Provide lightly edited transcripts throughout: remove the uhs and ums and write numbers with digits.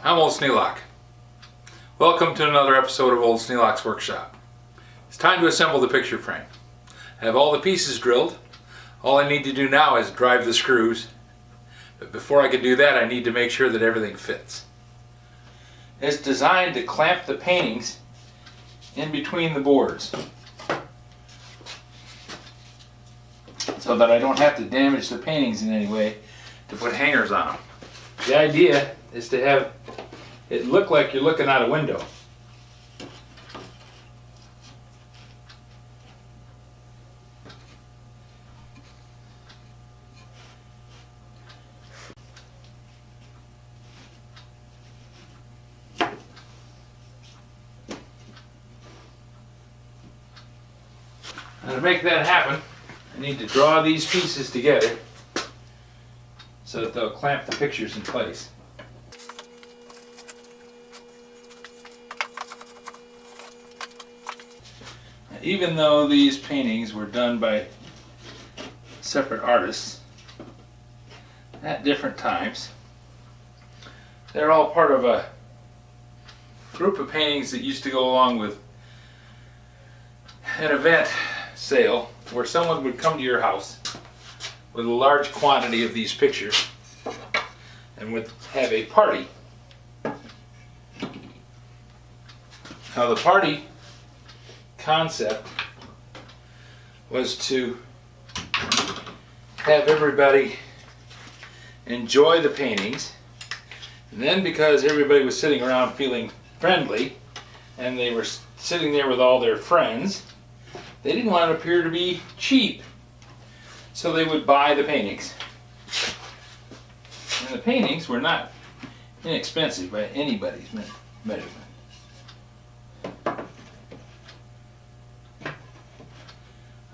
I'm Old Sneelock. Welcome to another episode of Old Sneelock's Workshop. It's time to assemble the picture frame. I have all the pieces drilled. All I need to do now is drive the screws. But before I can do that, I need to make sure that everything fits. It's designed to clamp the paintings in between the boards, so that I don't have to damage the paintings in any way to put hangers on them. The idea is to have it look like you're looking out a window. And to make that happen, I need to draw these pieces together so that they'll clamp the pictures in place. Now, even though these paintings were done by separate artists at different times, they're all part of a group of paintings that used to go along with an event sale where someone would come to your house with a large quantity of these pictures and would have a party. Now, the party concept was to have everybody enjoy the paintings, and then because everybody was sitting around feeling friendly and they were sitting there with all their friends, they didn't want to appear to be cheap, so they would buy the paintings. And the paintings were not inexpensive by anybody's measurement.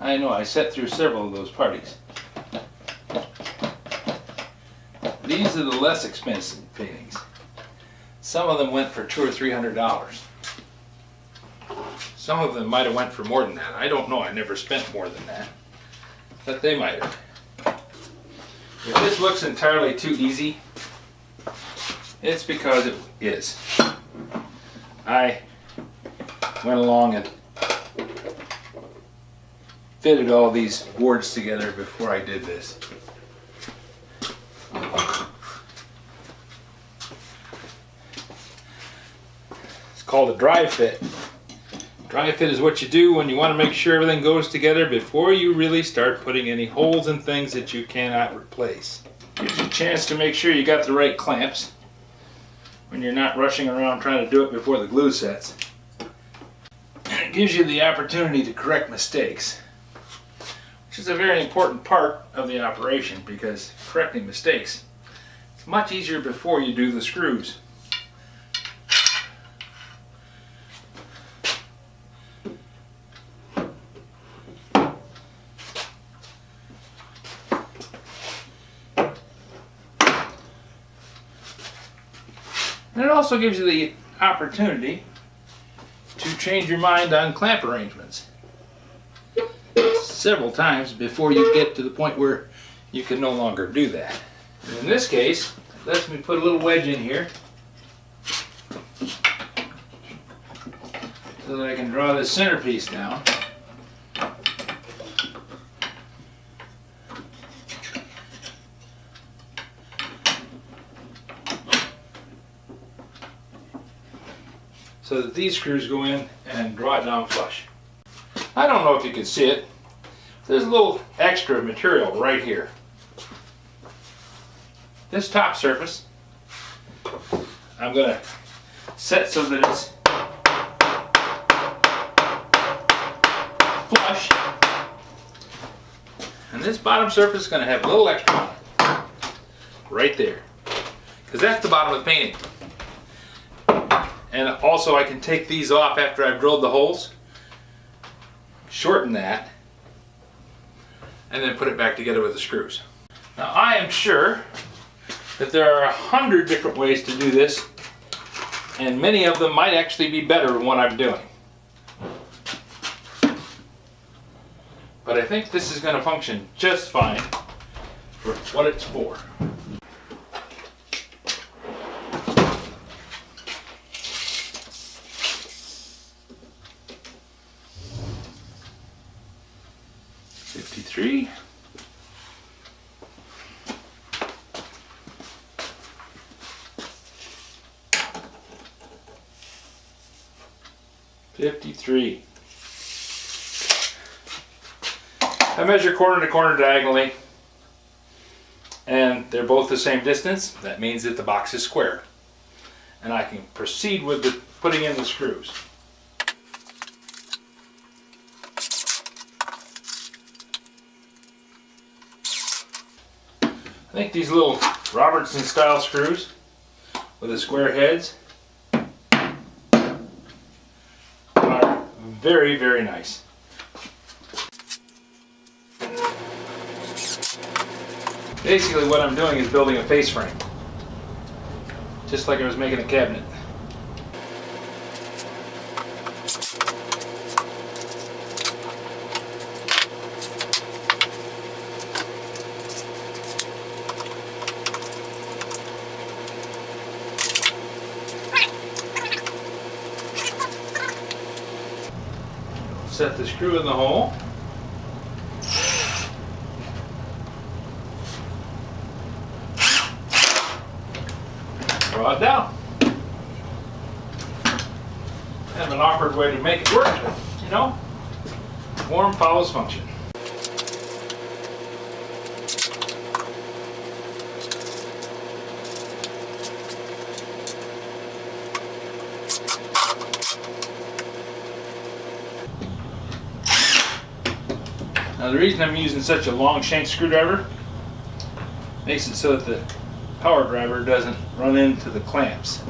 I know, I sat through several of those parties. These are the less expensive paintings. Some of them went for $200 or $300. Some of them might have went for more than that. I don't know, I never spent more than that. But they might have. If this looks entirely too easy, it's because it is. I went along and fitted all these boards together before I did this. It's called a dry fit. Dry fit is what you do when you want to make sure everything goes together before you really start putting any holes in things that you cannot replace. Gives you a chance to make sure you got the right clamps when you're not rushing around trying to do it before the glue sets. And it gives you the opportunity to correct mistakes, which is a very important part of the operation, because correcting mistakes is much easier before you do the screws. And it also gives you the opportunity to change your mind on clamp arrangements several times before you get to the point where you can no longer do that. And in this case, it lets me put a little wedge in here so that I can draw this centerpiece down. So that these screws go in and draw it down flush. I don't know if you can see it. There's a little extra material right here. This top surface, I'm going to set so that it's flush. And this bottom surface is going to have a little extra on it. Right there. Because that's the bottom of the painting. And also I can take these off after I've drilled the holes, shorten that, and then put it back together with the screws. Now, I am sure that there are 100 different ways to do this, and many of them might actually be better than what I'm doing. But I think this is going to function just fine for what it's for. 53. I measure corner to corner diagonally, and they're both the same distance. That means that the box is square, and I can proceed with putting in the screws. I think these little Robertson style screws with the square heads are very, very nice. Basically what I'm doing is building a face frame, just like I was making a cabinet. Set the screw in the hole. Draw it down. Kind of an awkward way to make it work, but you know, form follows function. Now the reason I'm using such a long shank screwdriver makes it so that the power driver doesn't run into the clamps.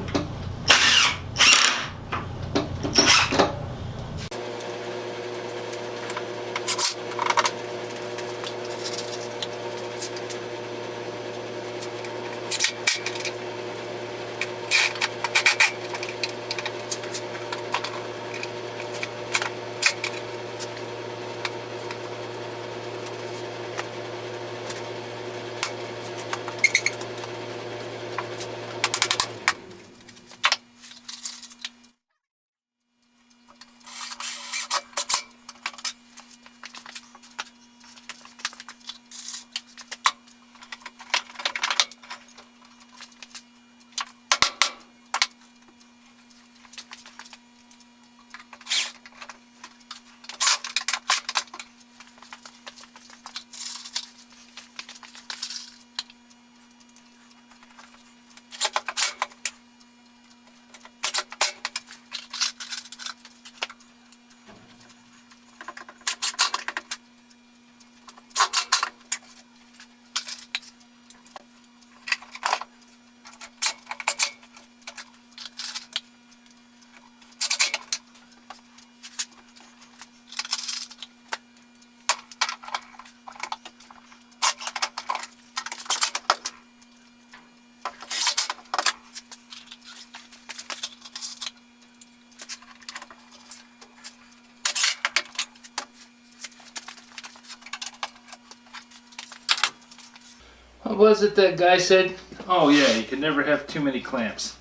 What was it that guy said? Oh yeah, you can never have too many clamps.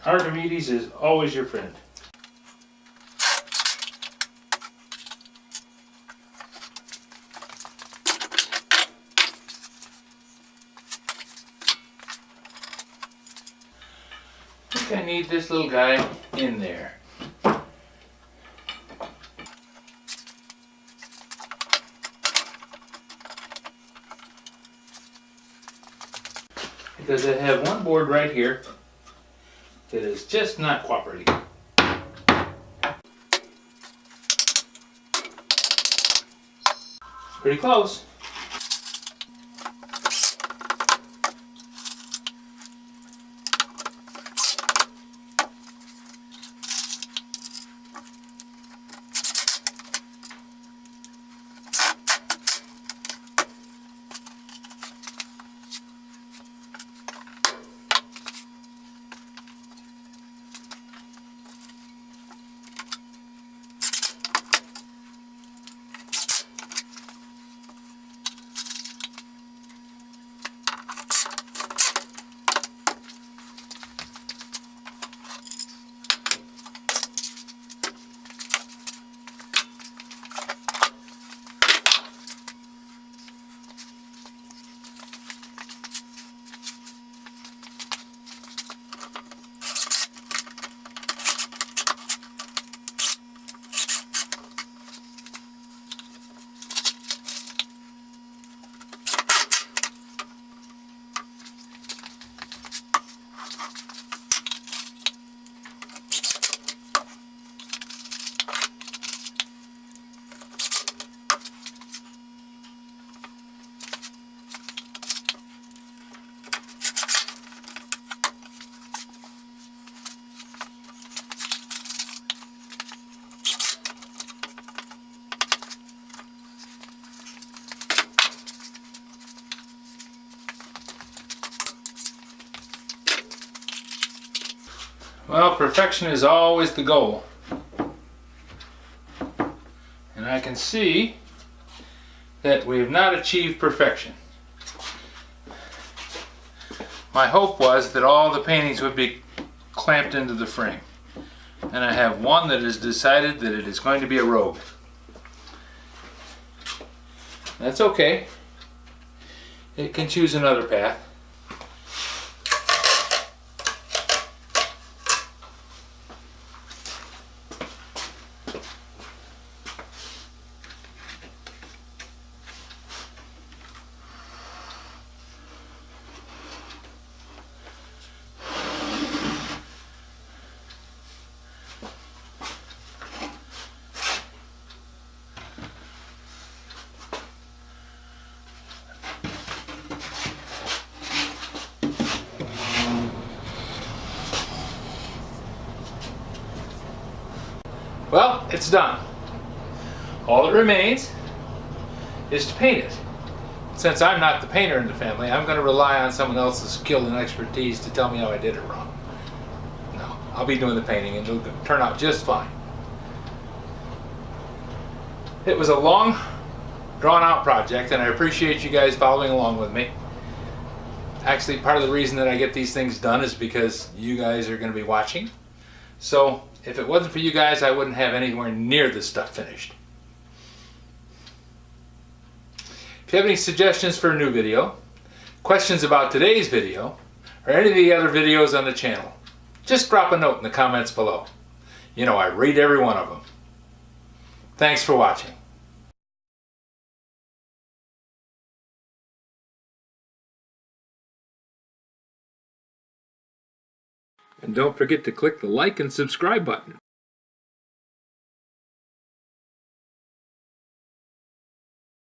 Archimedes is always your friend. I think I need this little guy in there. Because I have one board right here that is just not cooperating. Pretty close. Well, perfection is always the goal. And I can see that we have not achieved perfection. My hope was that all the paintings would be clamped into the frame. And I have one that has decided that it is going to be a rogue. That's okay. It can choose another path. Well, it's done. All that remains is to paint it. Since I'm not the painter in the family, I'm going to rely on someone else's skill and expertise to tell me how I did it wrong. No, I'll be doing the painting and it'll turn out just fine. It was a long, drawn-out project, and I appreciate you guys following along with me. Actually, part of the reason that I get these things done is because you guys are going to be watching. So, if it wasn't for you guys, I wouldn't have anywhere near this stuff finished. If you have any suggestions for a new video, questions about today's video, or any of the other videos on the channel, just drop a note in the comments below. You know I read every one of them. Thanks for watching. And don't forget to click the like and subscribe button.